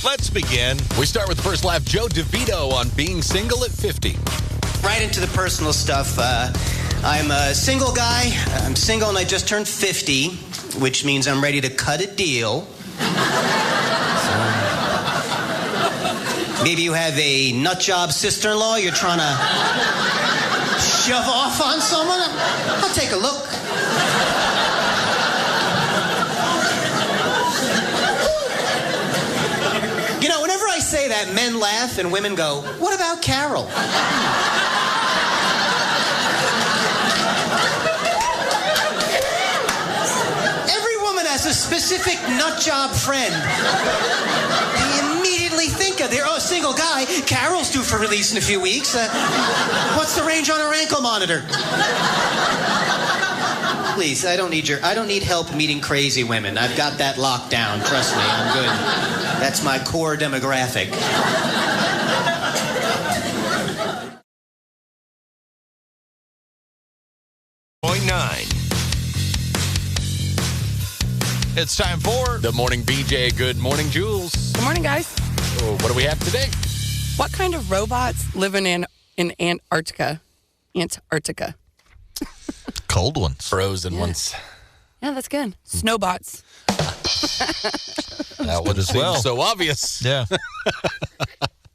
Let's begin. We start with the first laugh. Joe DeVito on being single at 50. Right into the personal stuff. I'm a single guy. I'm single and I just turned 50, which means I'm ready to cut a deal. Maybe you have a nutjob sister-in-law you're trying to shove off on someone? I'll take a look. You know, whenever I say that, men laugh and women go, what about Carol? Every woman has a specific nutjob friend. They immediately think of their, single guy. Carol's due for release in a few weeks. What's the range on her ankle monitor? Please, I don't need help meeting crazy women. I've got that locked down. Trust me, I'm good. That's my core demographic. It's time for The Morning BJ. Good morning, Jules. Good morning, guys. Oh, what do we have today? What kind of robots live in Antarctica? Antarctica. cold ones. Frozen ones. Yeah, that's good. Snowbots. That would as well. So obvious. Yeah.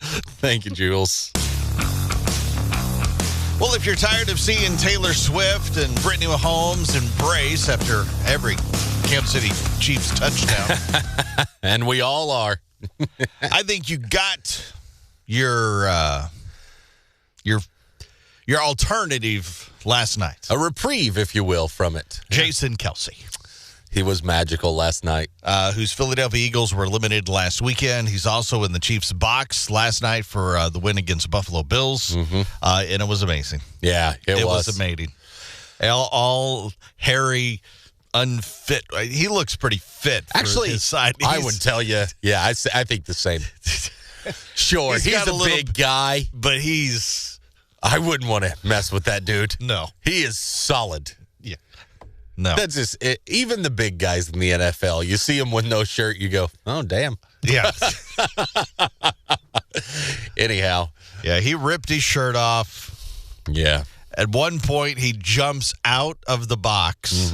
Thank you, Jules. Well, if you're tired of seeing Taylor Swift and Brittany Mahomes embrace after every Kansas City Chiefs touchdown, And we all are. I think you got your alternative last night. A reprieve, if you will, from it. Jason Kelce, He was magical last night. whose Philadelphia Eagles were eliminated last weekend. He's also in the Chiefs' box last night for the win against Buffalo Bills, and it was amazing. Yeah, it was. Amazing. All hairy, unfit. He looks pretty fit for Actually, his side. I would tell you, yeah, I think the same. Sure, he's got a a little big guy. But he's... I wouldn't want to mess with that dude. No. He is solid. Yeah. No. That's just it. Even the big guys in the NFL, you see him with no shirt, you go, oh, damn. Yeah. Anyhow. Yeah, he ripped his shirt off. Yeah. At one point, he jumps out of the box,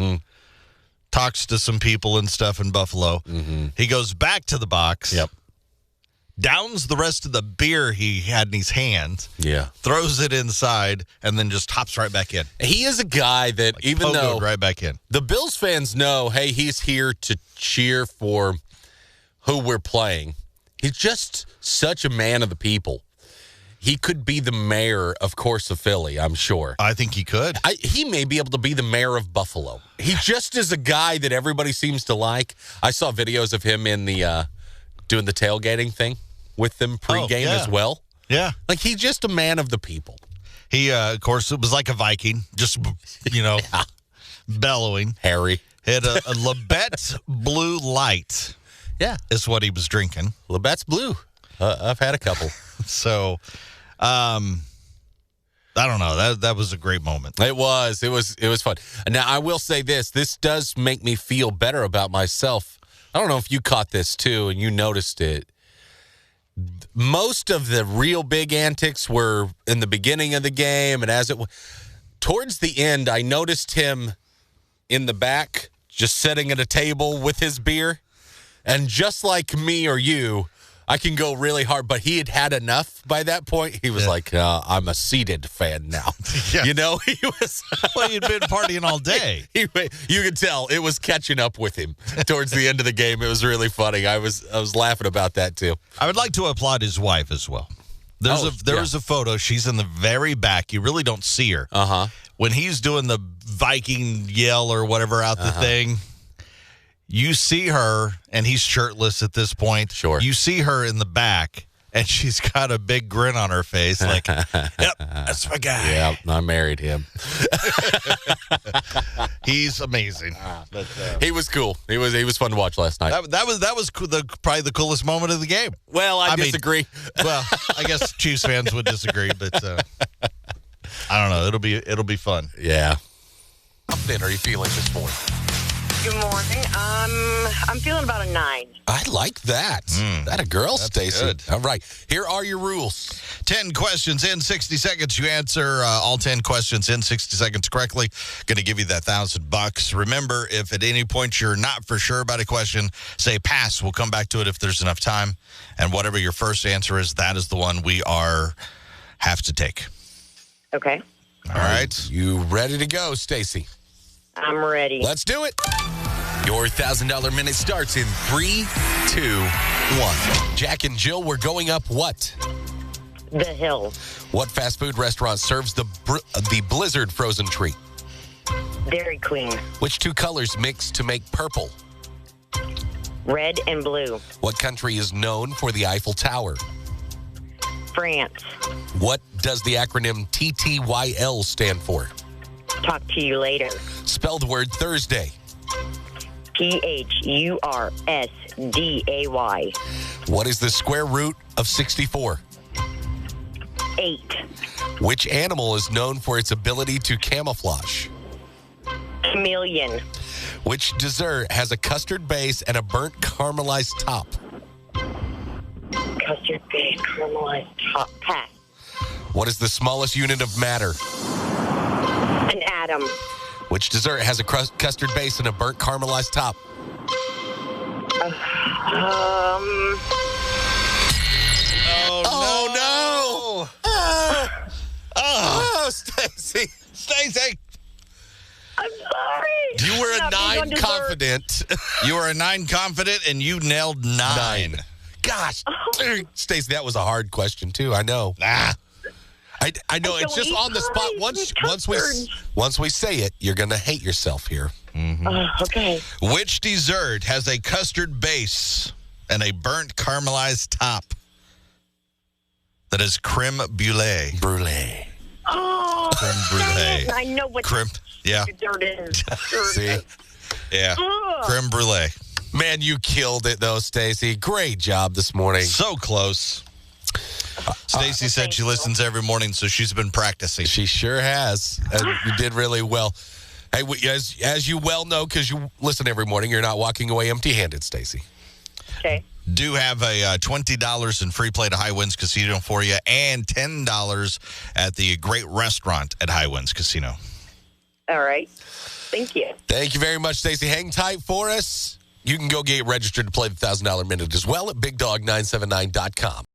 talks to some people and stuff in Buffalo. He goes back to the box. Yep. Downs the rest of the beer he had in his hand. Yeah. Throws it inside, and then just hops right back in. He is a guy that even Pogoed though right back in. the Bills fans know, hey, he's here to cheer for who we're playing, he's just such a man of the people. He could be the mayor, of course, of Philly, I'm sure. I think he could. He may be able to be the mayor of Buffalo. He just is a guy that everybody seems to like. I saw videos of him in the doing the tailgating thing with them pregame as well. Yeah. Like, he's just a man of the people. He, of course, it was like a Viking, just, bellowing. Harry. Had a Labatt Blue Light. Yeah. Is what he was drinking. Labatt's Blue. I've had a couple. So, I don't know. That was a great moment. It was fun. Now, I will say this does make me feel better about myself. I don't know if you caught this too and you noticed it. Most of the real big antics were in the beginning of the game, and towards the end, I noticed him in the back, just sitting at a table with his beer, and just like me or you, I can go really hard, but he had had enough by that point. He was like, I'm a seated fan now. Yeah. You know, he was. Well, he'd been partying all day. You could tell it was catching up with him towards the end of the game. It was really funny. I was laughing about that too. I would like to applaud his wife as well. There's a photo. She's in the very back. You really don't see her. When he's doing the Viking yell or whatever out the thing, you see her, and he's shirtless at this point. Sure. You see her in the back, and she's got a big grin on her face, like, yep, that's my guy. Yeah, I married him. He's amazing. But, he was cool. He was fun to watch last night. That was probably the coolest moment of the game. Well, I disagree. Well, I guess Chiefs fans would disagree, but I don't know. It'll be fun. Yeah. How thin are you feeling this morning? Good morning. I'm feeling about a 9. I like that. That a girl, Stacy. good. All right. Here are your rules. 10 questions in 60 seconds. You answer all 10 questions in 60 seconds correctly. Going to give you that $1,000. Remember, if at any point you're not for sure about a question, say pass. We'll come back to it if there's enough time. And whatever your first answer is, that is the one we have to take. Okay. All right. You ready to go, Stacy? I'm ready. Let's do it. Your $1,000 minute starts in 3, 2, 1. Jack and Jill were going up what? The Hill. What fast food restaurant serves the Blizzard frozen treat? Dairy Queen. Which two colors mix to make purple? Red and blue. What country is known for the Eiffel Tower? France. What does the acronym TTYL stand for? Talk to you later. Spell the word Thursday. THURSDAY. What is the square root of 64? 8. Which animal is known for its ability to camouflage? Chameleon. Which dessert has a custard base and a burnt caramelized top? Custard base. Caramelized top. Pass. What is the smallest unit of matter? An atom. Which dessert has a custard base and a burnt caramelized top? Oh, no. Oh, Stacy. Stacy. I'm sorry. You were a Not big on 9 dessert. confident. You were a 9 confident, and you nailed 9. Gosh. Stacy, that was a hard question, too. I know. I know. It's just on the spot. Once we say it, you're going to hate yourself here. Okay. Which dessert has a custard base and a burnt caramelized top? That is creme brulee. Brulee. Oh, Creme brulee. I know what Creme, yeah. dessert is. See? Yeah. Ugh. Creme brulee. Man, you killed it, though, Stacy. Great job this morning. So close. Stacy said she listens every morning, so she's been practicing. She sure has. And you did really well. Hey, as you well know, because you listen every morning, you're not walking away empty-handed, Stacy. Okay. Do have a $20 in free play to High Winds Casino for you and $10 at the great restaurant at High Winds Casino. All right. Thank you. Thank you very much, Stacy. Hang tight for us. You can go get registered to play the $1,000 minute as well at BigDog979.com.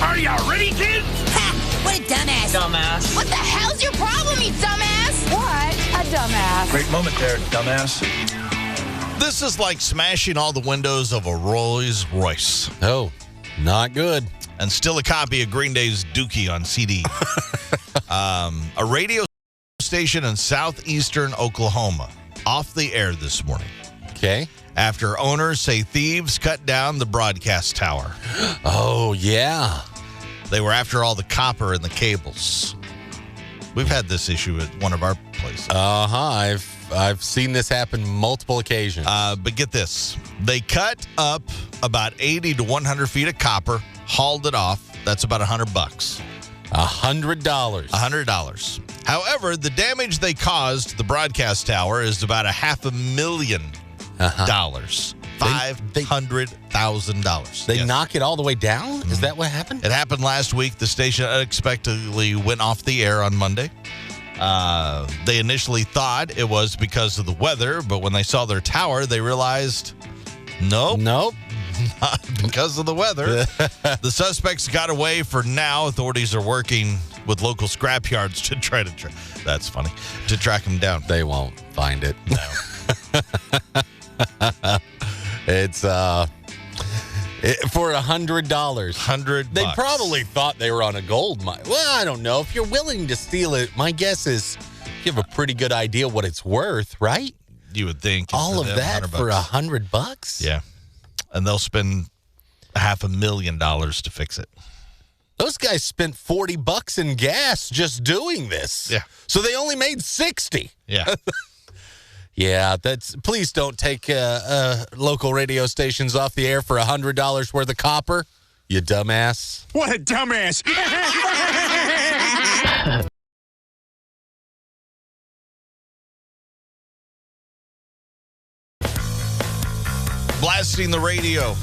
Are you ready, kids? Ha! What a dumbass. Dumbass. What the hell's your problem, you dumbass? What a dumbass. Great moment there, dumbass. This is like smashing all the windows of a Rolls Royce. Oh, not good. And still a copy of Green Day's Dookie on CD. A radio station in southeastern Oklahoma off the air this morning Okay. after owners say thieves cut down the broadcast tower. Oh, yeah. They were after all the copper and the cables. We've had this issue at one of our places. I've seen this happen multiple occasions. But get this. They cut up about 80 to 100 feet of copper, hauled it off. That's about $100. $100. $100. However, the damage they caused the broadcast tower is about $500,000. $500,000. They Yes. knock it all the way down? Is that what happened? It happened last week. The station unexpectedly went off the air on Monday. They initially thought it was because of the weather, but when they saw their tower, they realized, nope. Nope. Not because of the weather. The suspects got away for now. Authorities are working with local scrapyards to try to that's funny, to track them down. They won't find it. No. It's for $100. $100. They probably thought they were on a gold mine. Well, I don't know. If you're willing to steal it, my guess is you have a pretty good idea what it's worth, right? You would think All of that for $100? Yeah. And they'll spend $500,000 to fix it. Those guys spent $40 in gas just doing this. Yeah. So they only made 60. Yeah. Yeah, please don't take local radio stations off the air for $100 worth of copper, you dumbass. What a dumbass. Blasting the radio.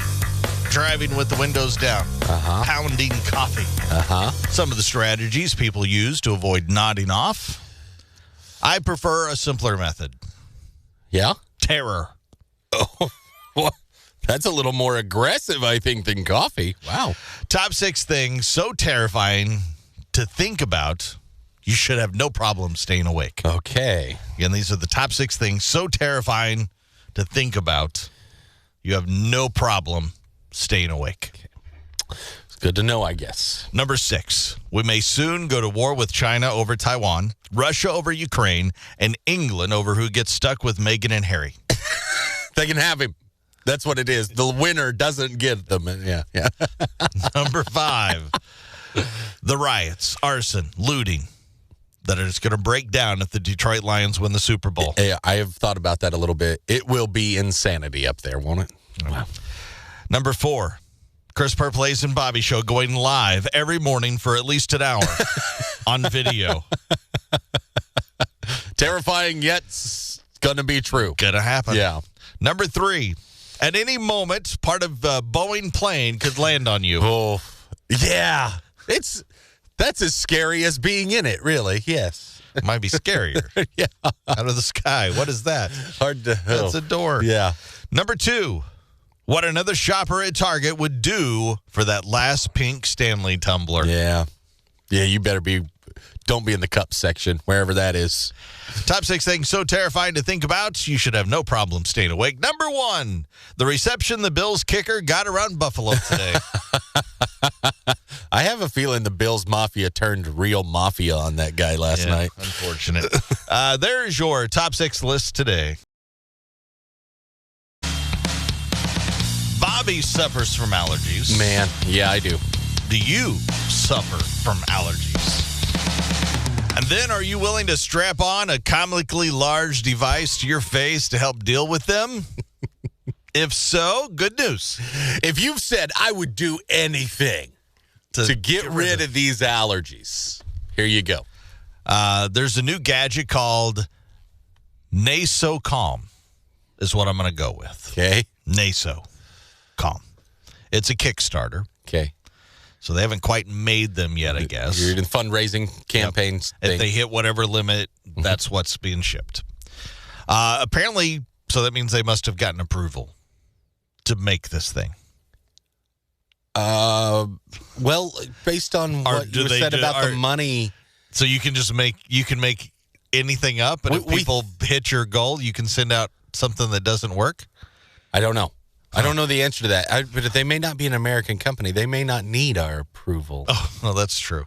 Driving with the windows down. Pounding coffee. Some of the strategies people use to avoid nodding off. I prefer a simpler method. Yeah? Terror. Oh, well, that's a little more aggressive, I think, than coffee. Wow. Top 6 things so terrifying to think about, you should have no problem staying awake. Okay. Again, these are the top 6 things so terrifying to think about, you have no problem staying awake. Okay. It's good to know, I guess. Number 6, we may soon go to war with China over Taiwan, Russia over Ukraine, and England over who gets stuck with Meghan and Harry. They can have him. That's what it is. The winner doesn't get them. Yeah. Number 5, the riots, arson, looting that is going to break down if the Detroit Lions win the Super Bowl. I have thought about that a little bit. It will be insanity up there, won't it? Wow. Number 4, Chris Perplay's and Bobby Show going live every morning for at least an hour on video. Terrifying, yet going to be true. Gonna happen. Yeah. Number 3, at any moment, part of a Boeing plane could land on you. Oh, yeah. That's as scary as being in it, really. Yes. Might be scarier. Yeah. Out of the sky. What is that? Hard to. That's a door. Yeah. Number 2, what another shopper at Target would do for that last pink Stanley tumbler. Yeah. Yeah, you better don't be in the cup section, wherever that is. Top 6 things so terrifying to think about, you should have no problem staying awake. Number 1, the reception the Bills kicker got around Buffalo today. I have a feeling the Bills Mafia turned real mafia on that guy last night. Unfortunate. There's your top 6 list today. Bobby suffers from allergies. Man, yeah, I do. Do you suffer from allergies? And then, are you willing to strap on a comically large device to your face to help deal with them? If so, good news. If you've said, I would do anything to get rid of these allergies, here you go. There's a new gadget called Naso Calm, is what I'm going to go with. Okay. Naso Calm. It's a Kickstarter. Okay. So they haven't quite made them yet, I guess. You're in fundraising campaigns. Yep. If they hit whatever limit, that's what's being shipped. Apparently, so that means they must have gotten approval to make this thing. Well, based on what you said about the money. So you can just make anything up, and if people hit your goal, you can send out something that doesn't work? I don't know. I don't know the answer to that. But they may not be an American company. They may not need our approval. Oh, well, that's true.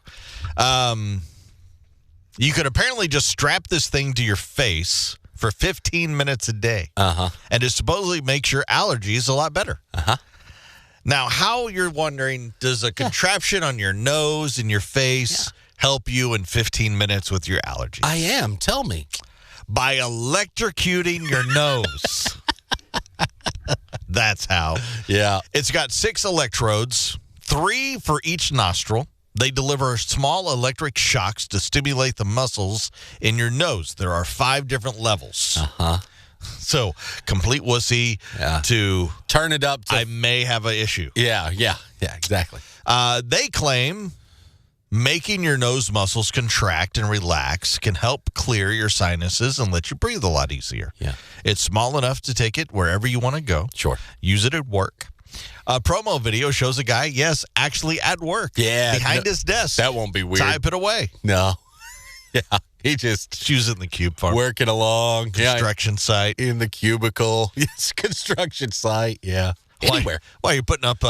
You could apparently just strap this thing to your face for 15 minutes a day. And it supposedly makes your allergies a lot better. Now, how you're wondering, does a contraption on your nose and your face help you in 15 minutes with your allergies? I am. Tell me. By electrocuting your nose. That's how. Yeah. It's got 6 electrodes, 3 for each nostril. They deliver small electric shocks to stimulate the muscles in your nose. There are 5 different levels. So, complete wussy to turn it up to I may have an issue. Yeah, exactly. They claim making your nose muscles contract and relax can help clear your sinuses and let you breathe a lot easier. Yeah. It's small enough to take it wherever you want to go. Sure. Use it at work. A promo video shows a guy, actually at work. Yeah. Behind his desk. That won't be weird. Type it away. No. Yeah. He just use it in the cube farm. Working along. Construction site. In the cubicle. Yes, construction site. Yeah. Anywhere. Why you're putting up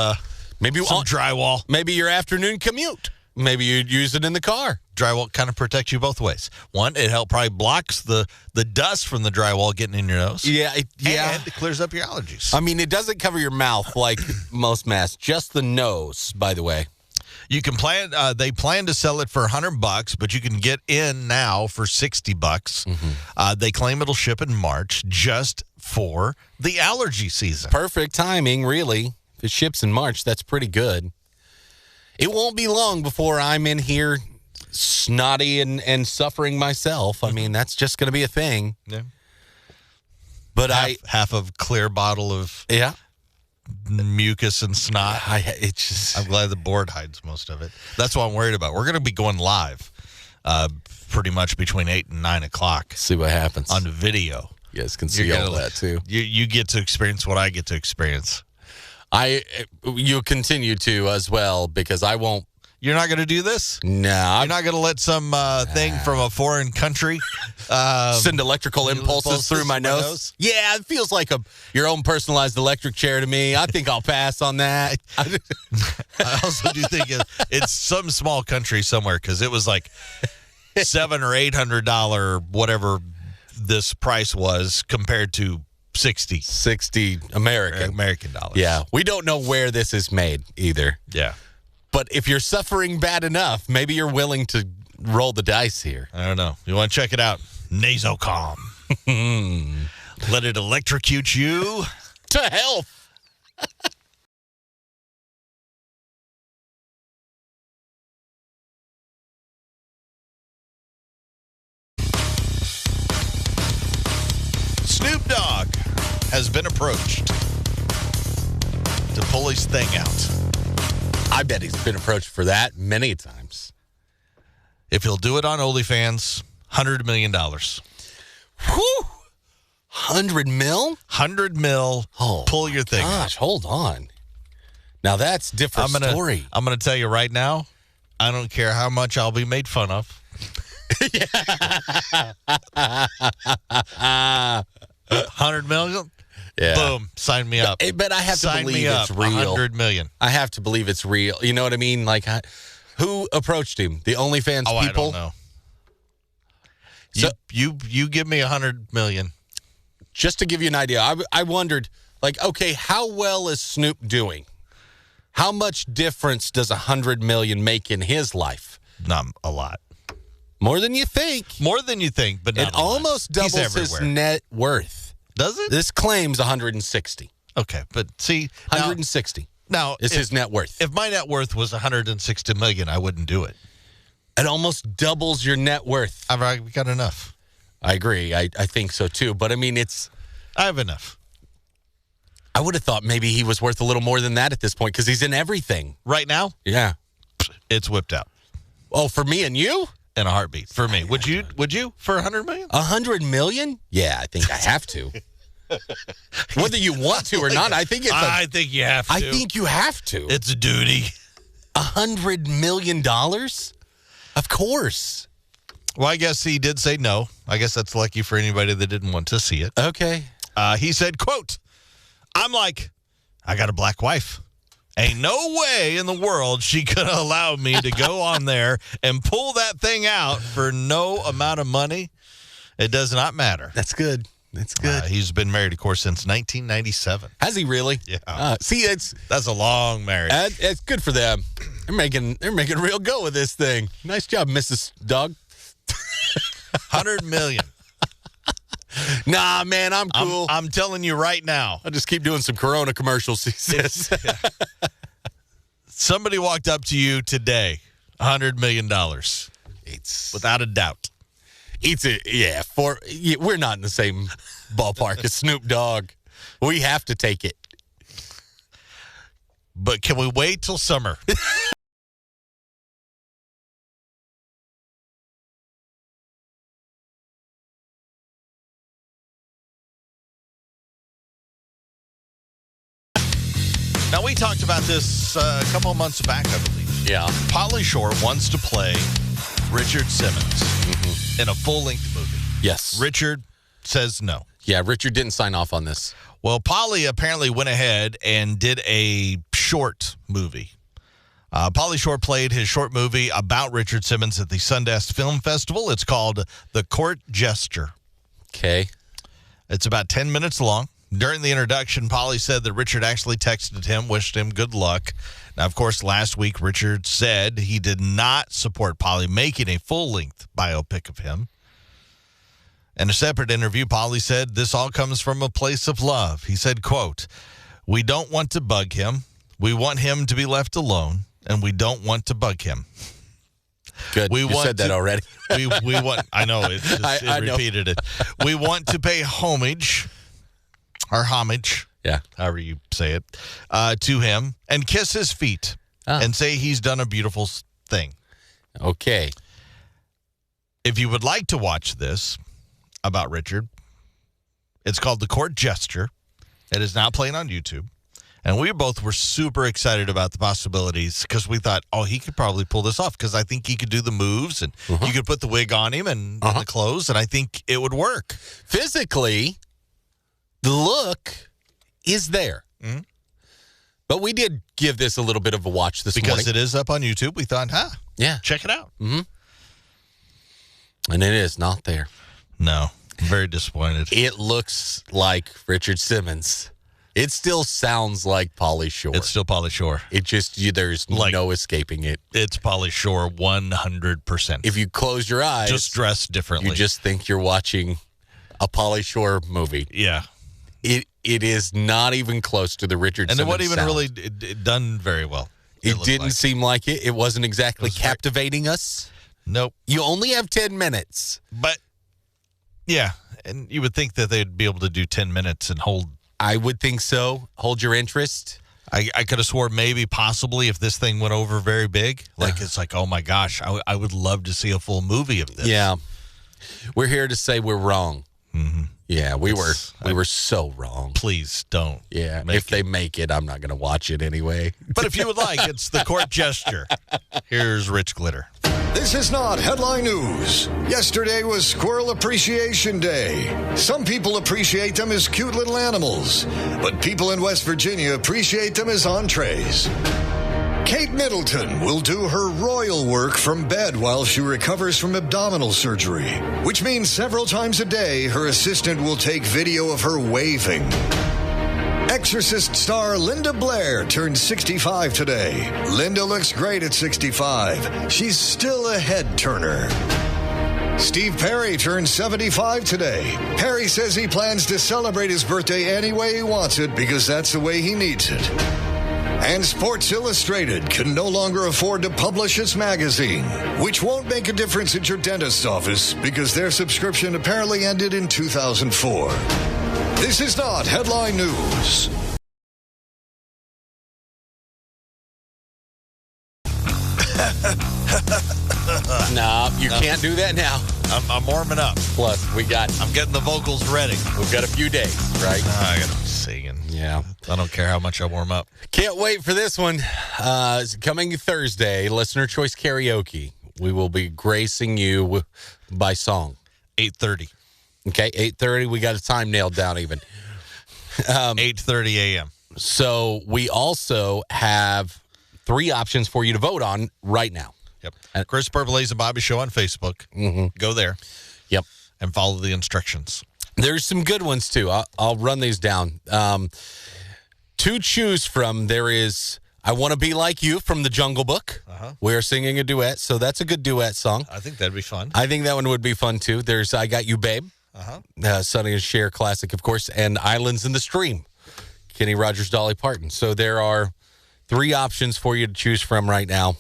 maybe some drywall. Maybe your afternoon commute. Maybe you'd use it in the car. Drywall kind of protects you both ways. One, it probably blocks the dust from the drywall getting in your nose. Yeah. And it clears up your allergies. I mean, it doesn't cover your mouth like most masks, just the nose, by the way. You can they plan to sell it for $100, but you can get in now for $60. They claim it'll ship in March just for the allergy season. Perfect timing, really. If it ships in March, that's pretty good. It won't be long before I'm in here snotty and suffering myself. I mean, that's just going to be a thing. Yeah. But half of clear bottle of mucus and snot. I'm glad the board hides most of it. That's what I'm worried about. We're going to be going live pretty much between 8 and 9 o'clock. See what happens. On video. You guys can see all that, too. You get to experience what I get to experience. You continue to as well, because I won't. You're not going to do this? No. You're not going to let some thing from a foreign country send electrical impulses through my nose? Yeah, it feels like your own personalized electric chair to me. I think I'll pass on that. I also do think it's some small country somewhere, because it was like $700 or $800 whatever this price was compared to 60 American dollars. Yeah, we don't know where this is made either. Yeah. But if you're suffering bad enough, maybe you're willing to roll the dice here. I don't know. You want to check it out? Nasocalm. Let it electrocute you to health. Snoop Dogg has been approached to pull his thing out. I bet he's been approached for that many times. If he'll do it on OnlyFans, $100 million. Whew. $100 mil? $100 mil. Oh, pull your thing. Gosh, hold on. Now that's a different story. I'm going to tell you right now, I don't care how much I'll be made fun of. $100 million? Yeah. Boom. Sign me up. But I have to believe it's real. $100 million. I have to believe it's real. You know what I mean? Like, who approached him? The OnlyFans people? I don't know. So, you give me $100 million. Just to give you an idea, I wondered, like, okay, how well is Snoop doing? How much difference does $100 million make in his life? Not a lot. More than you think. More than you think, but not it almost doubles his net worth. Does it? This claims 160. Okay, but see, 160. Now is his net worth. If my net worth was 160 million, I wouldn't do it. It almost doubles your net worth. I've got enough. I agree. I think so too. But I mean, I have enough. I would have thought maybe he was worth a little more than that at this point, because he's in everything right now. Yeah, it's whipped out. Oh, for me and you. In a heartbeat. For me. Would you for $100 million? $100 million? Yeah, I think I have to. Whether you want to or not, I think you have to. I think you have to. It's a duty. $100 million? Of course. Well, I guess he did say no. I guess that's lucky for anybody that didn't want to see it. Okay. He said, quote, I got a black wife. Ain't no way in the world she could allow me to go on there and pull that thing out for no amount of money. It does not matter. That's good. That's good. He's been married, of course, since 1997. Has he really? Yeah. See, that's a long marriage. It's good for them. They're making a real go of this thing. Nice job, Mrs. Dogg. $100 million. Nah, man, I'm cool. I'm telling you right now. I'll just keep doing some Corona commercials, he says. Somebody walked up to you today, $100 million. It's without a doubt. We're not in the same ballpark as Snoop Dogg. We have to take it. But can we wait till summer? Now, we talked about this a couple of months back, I believe. Yeah. Pauly Shore wants to play Richard Simmons in a full-length movie. Yes. Richard says no. Yeah, Richard didn't sign off on this. Well, Pauly apparently went ahead and did a short movie. Pauly Shore played his short movie about Richard Simmons at the Sundance Film Festival. It's called The Court Jester. Okay. It's about 10 minutes long. During the introduction, Pauly said that Richard actually texted him, wished him good luck. Now, of course, last week, Richard said he did not support Pauly making a full-length biopic of him. In a separate interview, Pauly said, this all comes from a place of love. He said, quote, we don't want to bug him. We want him to be left alone, and we don't want to bug him. Good. You said that already. we want, I know, it repeated it. We want to pay homage Yeah. however you say it, to him and kiss his feet and say he's done a beautiful thing. Okay. If you would like to watch this about Richard, it's called The Court Gesture. It is now playing on YouTube. And we both were super excited about the possibilities because we thought, he could probably pull this off because I think he could do the moves and you could put the wig on him and the clothes, and I think it would work. Physically, the look is there. Mm-hmm. But we did give this a little bit of a watch this morning. Because it is up on YouTube. We thought, check it out. Mm-hmm. And it is not there. No. I'm very disappointed. It looks like Richard Simmons. It still sounds like Pauly Shore. It's still Pauly Shore. It just, there's no escaping it. It's Pauly Shore 100%. If you close your eyes. Just dressed differently. You just think you're watching a Pauly Shore movie. Yeah. It is not even close to the Richard Simmons And it wasn't even sound. really done very well. It didn't seem like it. It wasn't exactly captivating us. Nope. You only have 10 minutes. But, yeah. And you would think that they'd be able to do 10 minutes and hold. I would think so. Hold your interest. I could have swore maybe possibly if this thing went over very big. It's like, oh my gosh, I would love to see a full movie of this. Yeah. We're here to say we're wrong. Mm-hmm. Yeah, we were so wrong. Please don't. Yeah, if they make it, I'm not going to watch it anyway. But if you would like, it's The Court Gesture. Here's Rich Glitter. This is not headline news. Yesterday was Squirrel Appreciation Day. Some people appreciate them as cute little animals, but people in West Virginia appreciate them as entrees. Kate Middleton will do her royal work from bed while she recovers from abdominal surgery, which means several times a day her assistant will take video of her waving. Exorcist star Linda Blair turned 65 today. Linda looks great at 65. She's still a head-turner. Steve Perry turned 75 today. Perry says he plans to celebrate his birthday any way he wants it because that's the way he needs it. And Sports Illustrated can no longer afford to publish its magazine, which won't make a difference at your dentist's office because their subscription apparently ended in 2004. This is not headline news. No, you can't do that now. I'm warming up. Plus, I'm getting the vocals ready. We've got a few days, right? I got to be singing. Yeah. I don't care how much I warm up. Can't wait for this one. It's coming Thursday, Listener Choice Karaoke. We will be gracing you by song. 8:30. Okay, 8:30. We got a time nailed down even. 8:30 a.m. So we also have 3 options for you to vote on right now. Yep. Chris Purple's and Bobby Show on Facebook. Mm-hmm. Go there. Yep. And follow the instructions. There's some good ones, too. I'll run these down. To choose from, there is I Want to Be Like You from The Jungle Book. We're singing a duet, so that's a good duet song. I think that'd be fun. I think that one would be fun, too. There's I Got You, Babe. Sonny and Cher classic, of course, and Islands in the Stream. Kenny Rogers, Dolly Parton. So there are 3 options for you to choose from right now.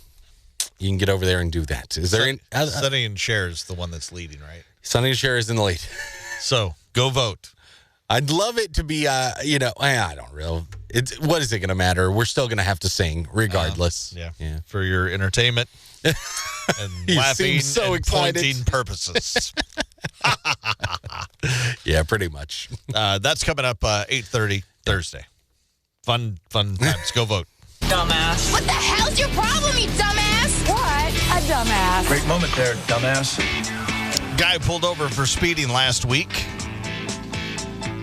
You can get over there and do that. Is there Sonny and Cher is the one that's leading, right? Sonny and Cher is in the lead. So go vote. I'd love it to be, I don't really. What is it going to matter? We're still going to have to sing regardless. Yeah. For your entertainment and laughing so and excited. pointing purposes. Yeah, pretty much. That's coming up 8:30 Thursday. Fun times. Go vote. Dumbass. What the hell's your problem, you dumbass? What? A dumbass. Great moment there, dumbass. Guy pulled over for speeding last week.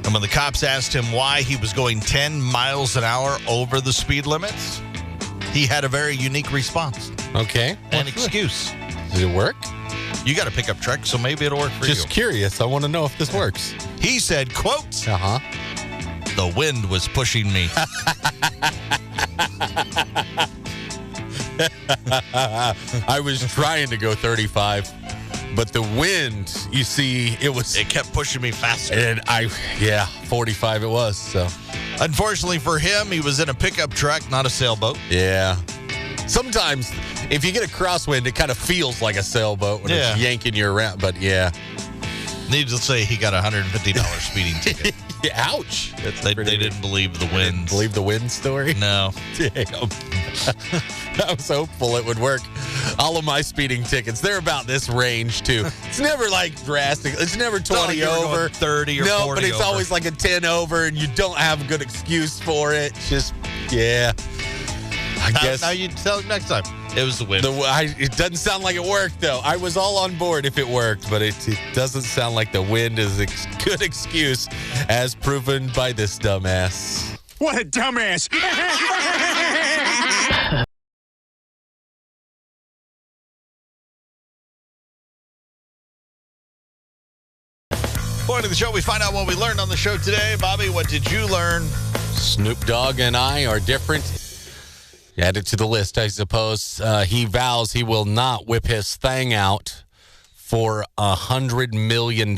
And when the cops asked him why he was going 10 miles an hour over the speed limits, he had a very unique response. Okay. An excuse. Does it work? You got a pickup truck, so maybe it'll work for you. Just curious. I want to know if this works. He said, quote, the wind was pushing me. I was trying to go 35, but the wind, you see, it kept pushing me faster. And 45 it was, so. Unfortunately for him, he was in a pickup truck, not a sailboat. Yeah. Sometimes, if you get a crosswind, it kind of feels like a sailboat when it's yanking you around, but yeah. Needless to say, he got a $150 speeding ticket. Ouch. They didn't believe the winds. Believe the wind story? No. Damn. I was hopeful it would work. All of my speeding tickets, they're about this range, too. It's never like drastic. It's never 20 over. 30 or 40 No, but it's over. always like a 10 over, and you don't have a good excuse for it. It's just, yeah. I guess. Now you tell next time. It was the wind. It doesn't sound like it worked, though. I was all on board if it worked, but it doesn't sound like the wind is a good excuse, as proven by this dumbass. What a dumbass. Point of the show, we find out what we learned on the show today. Bobby, what did you learn? Snoop Dogg and I are different. Add it to the list, I suppose. He vows he will not whip his thang out for $100 million.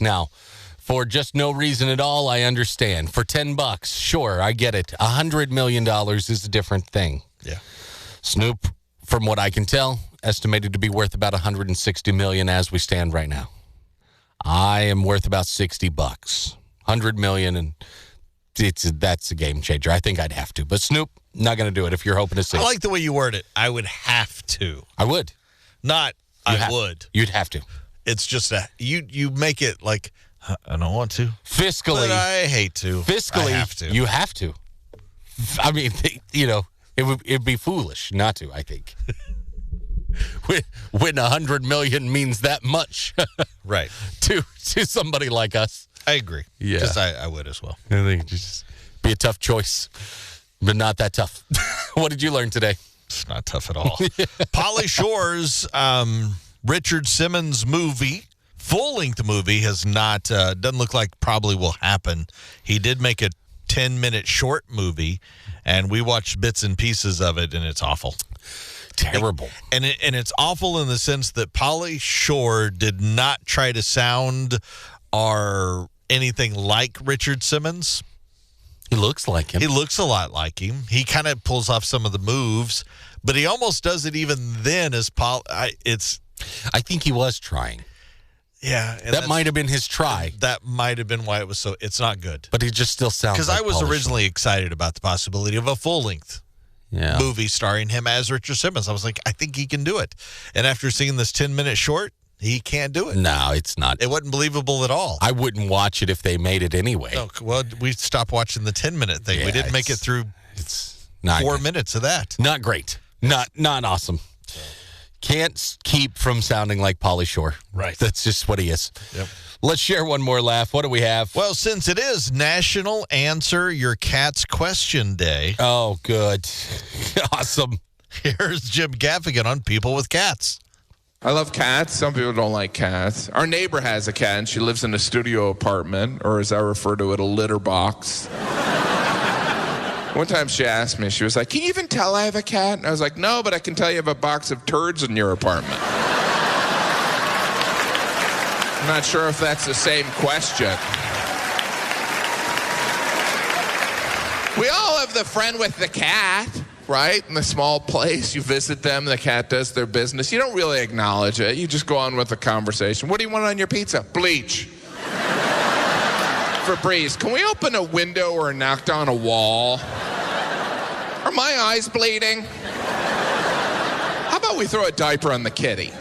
Now, for just no reason at all, I understand. For $10, sure, I get it. $100 million is a different thing. Yeah. Snoop, from what I can tell, estimated to be worth about $160 million as we stand right now. I am worth about $60. $100 million, and that's a game changer. I think I'd have to. But Snoop, not going to do it if you're hoping to see. I like the way you word it. I would have to. I would. Not would. You'd have to. It's just that you make it like, I don't want to. Fiscally. But I hate to. Fiscally, I have to. You have to. I mean, it'd be foolish not to, I think. When $100 million means that much. Right. To somebody like us. I agree. Yeah. Just I would as well. I think it'd just be a tough choice, but not that tough. What did you learn today? It's not tough at all. Pauly Shore's Richard Simmons movie, full-length movie, has not, doesn't look like probably will happen. He did make a 10-minute short movie, and we watched bits and pieces of it, and it's awful. Terrible. And it's awful in the sense that Pauly Shore did not try to sound or anything like Richard Simmons. He looks like him. He looks a lot like him. He kind of pulls off some of the moves, but he almost does it even then as Paul. I think he was trying. Yeah. That might have been his try. That might have been why it was so. It's not good. But he just still sounds like because I was Pauly originally excited about the possibility of a full-length movie starring him as Richard Simmons. I was like, I think he can do it. And after seeing this 10-minute short, he can't do it. No, it's not. It wasn't believable at all. I wouldn't watch it if they made it anyway. No, well, we stopped watching the 10-minute thing. Yeah, we didn't make it through it's not 4 minutes of that. Not great. Not awesome. Can't keep from sounding like Pauly Shore. Right. That's just what he is. Yep. Let's share one more laugh. What do we have? Well, since it is National Answer Your Cat's Question Day. Oh, good. Awesome. Here's Jim Gaffigan on people with cats. I love cats. Some people don't like cats. Our neighbor has a cat, and she lives in a studio apartment, or as I refer to it, a litter box. One time she asked me, she was like, "Can you even tell I have a cat?" And I was like, "No, but I can tell you have a box of turds in your apartment." I'm not sure if that's the same question. We all have the friend with the cat, right? In the small place, you visit them, the cat does their business. You don't really acknowledge it. You just go on with the conversation. What do you want on your pizza? Bleach. Febreze, can we open a window or knock down a wall? Are my eyes bleeding? How about we throw a diaper on the kitty?